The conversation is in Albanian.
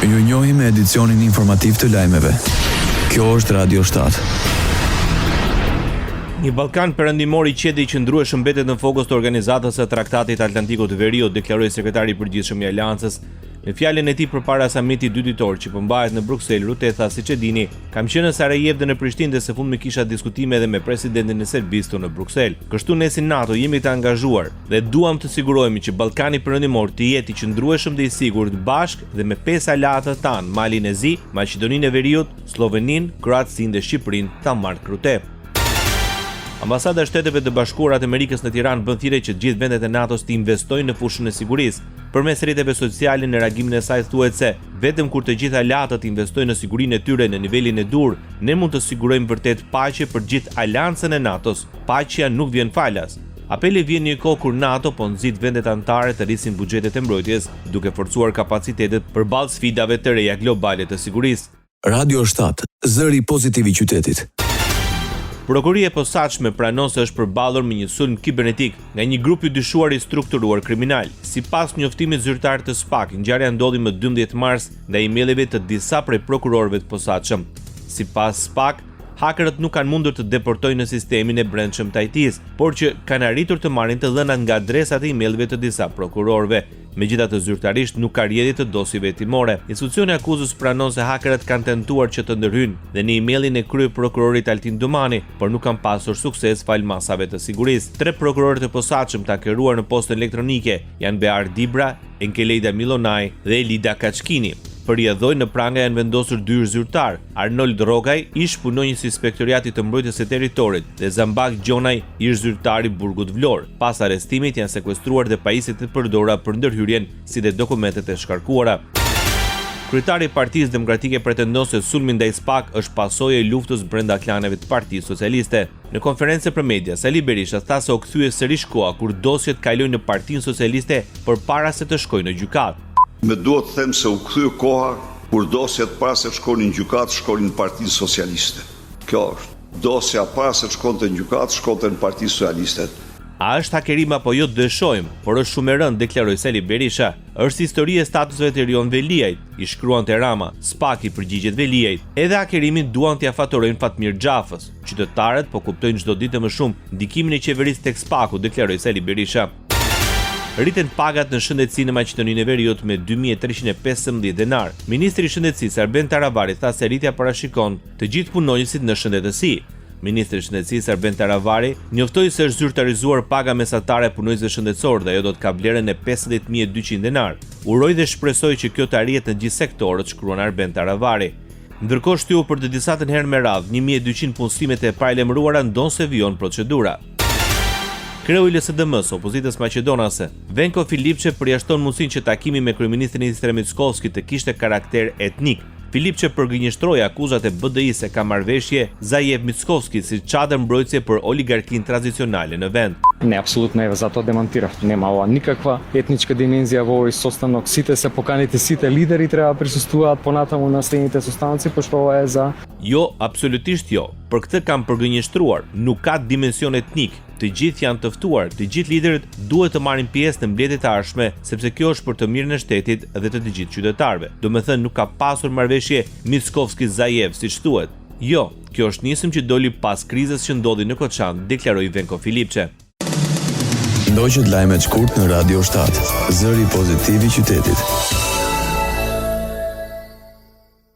Ju njohim me edicionin informativ të lajmeve. Kjo është Radio 7. Një Ballkan perëndimor i qetë i qëndrueshëm mbetet në fokus të organizatës së Traktatit Atlantikut të Veriut, deklaroi sekretari i përgjithshëm i Aleancës. Në fjalën e tij përpara samitit dyditor që përmbahet në Bruksel, Rutte tha siç e dini, kam qenë në Sarajevo dhe në Prishtinë dhe së fundmi kisha diskutime edhe me presidentin e Serbisë në Bruksel. Kështu ne si NATO jemi të angazhuar dhe duam të sigurohemi që Ballkani perëndimor të jetë i qëndrueshëm dhe i sigurt bashkë dhe me 5 aleatët tanë, Malin e Zi, Maqedoninë e Veriut, Sloveninë, Kroacinë dhe Shqipërinë, tha Mark Rutte. Ambasada e Shteteve të Bashkuara të Amerikës në Tiranë bën thirrje që të gjithë vendet e NATO-s të investojnë në fushën e sigurisë. Përmes rrjeteve sociale në reagimin e saj thuhet se vetëm kur të gjithë aleatët investojnë në sigurinë e tyre në nivelin e dur, ne mund të sigurojmë vërtet paqe për gjithë aleancën e NATO-s. Paqja nuk vjen falas. Apeli vjen një kohë kur NATO po nxit vendet anëtare të rrisin buxhetet e mbrojtjes, duke forcuar kapacitetet përballë sfidave të reja globale të sigurisë. Radio 7, zëri pozitiv i qytetit. Prokuroria e posaçme pranon se është përballur me një sulm kibernetik nga një grup i dyshuar i strukturuar kriminal. Sipas njoftimit zyrtar të SPAK, ngjarja ndodhi më 12 mars ndaj emailëve të disa prej prokurorëve të posaçëm. Sipas SPAK, hakerët nuk kanë mundur të deportojnë në sistemin e brendshëm të IT-s, por që kanë arritur të marrin të dhënat nga adresat e emailëve të disa prokurorëve. Megjithatë, zyrtarisht nuk ka rrjedhje të dosjeve hetimore. Institucioni akuzës pranon se hakerët kanë tentuar që të ndërhyjnë dhe në emailin e kryeprokurorit Altin Domani, por nuk kanë pasur sukses fal masave të sigurisë. 3 prokurorë të posaçëm të hakeruar në postën elektronike janë Bear Dibra, Enkelejda Milonaj dhe Elida Kaçkini. Për rrjedhoj në pranga janë vendosur 2 zyrtar, Arnold Rogaj, ish punonjës i Inspektoriatit të Mbrojtjes së Territorit, dhe Zambak Gjonaj, ish zyrtar i Burgut Vlorë. Pas arrestimit janë sekuestruar dhe pajisjet e përdorura për ndërhyrjen, si dhe dokumentet e shkarkuara. Kryetari i Partisë Demokratike pretendon se sulmi ndaj SPAK është pasojë e luftës brenda klaneve të Partisë Socialiste. Në konferencë për media, Sali Berisha tha se u kthye sërish koha kur dosjet kalojnë në Partinë Socialiste përpara se të shkojnë në gjykatë. Me duhet të them se u kthye koha kur dosjet para se të shkonin në gjykatë shkonin në Partinë Socialiste. Kjo është. Dosja para se të shkonte në gjykatë shkonte në Partinë Socialiste. A është hakerim apo jo dëshojmë, por është shumë e rëndë, deklaroi Sali Berisha. Është histori e statuseve të Erion Veliajt, i shkruan te Rama. SPAK i përgjigjet Veliajt. Edhe hakerimin duan t'ia fatorojnë Fatmir Xhafës. Qytetarët po kuptojnë çdo ditë më shumë ndikimin e qeverisë tek SPAK-u, deklaroi Sali Berisha. Rriten pagat në shëndetësinë në Maqedoninë e Veriut me 2315 denar. Ministri i Shëndetësisë Arben Taravari tha se rritja parashikon të gjithë punonjësit në shëndetësi. Ministri i Shëndetësisë Arben Taravari njoftoi se është zyrtarizuar paga mesatare e punonjësve shëndetësor dhe ajo do të ka vlerën e 50200 denar. Uroi dhe shpresoi që kjo të arrihet në gjithë sektorët, shkruan Arben Taravari. Ndërkohë shtyu për të disatën herë me radhë 1200 punësimet e paralajmëruara ndonse vijon procedura. Kreu i LSDM-s, opozitës maqedonase, Venko Filipçe përjashton mundësinë që takimi me kryeministrin Ilir Mickovski të kishte karakter etnik. Filipçe përgënjeshtroi akuzat e BDI-s se ka marrëveshje Zajev-Mickovski si çadër mbrojtëse për oligarkinë tranzicionale në vend. Не, абсолютно е за тоа демонтирав. Немала никаква етничка димензија во овој состанок. Сите се поканите, сите лидери треба да присуствуваат понатаму на следните состаноци, пошто ова е за... Jo, absolutisht jo. Për këtë kam përgënjeshtruar, nuk ka dimension etnik. Të gjithë janë të ftuar, të gjithë liderët duhet të marrin pjesë në mbledhjet e ardhshme, sepse kjo është për të mirën e shtetit dhe të gjithë qytetarëve. Domethënë nuk ka pasur marrëveshje Mickovski-Zajev, siç thuhet. Jo, kjo është nisëm që doli pas krizës që ndodhi në Koçan, deklaroi Venko Filipçe. Ndoqët lajmet shkurt në Radio 7, zëri pozitiv i qytetit.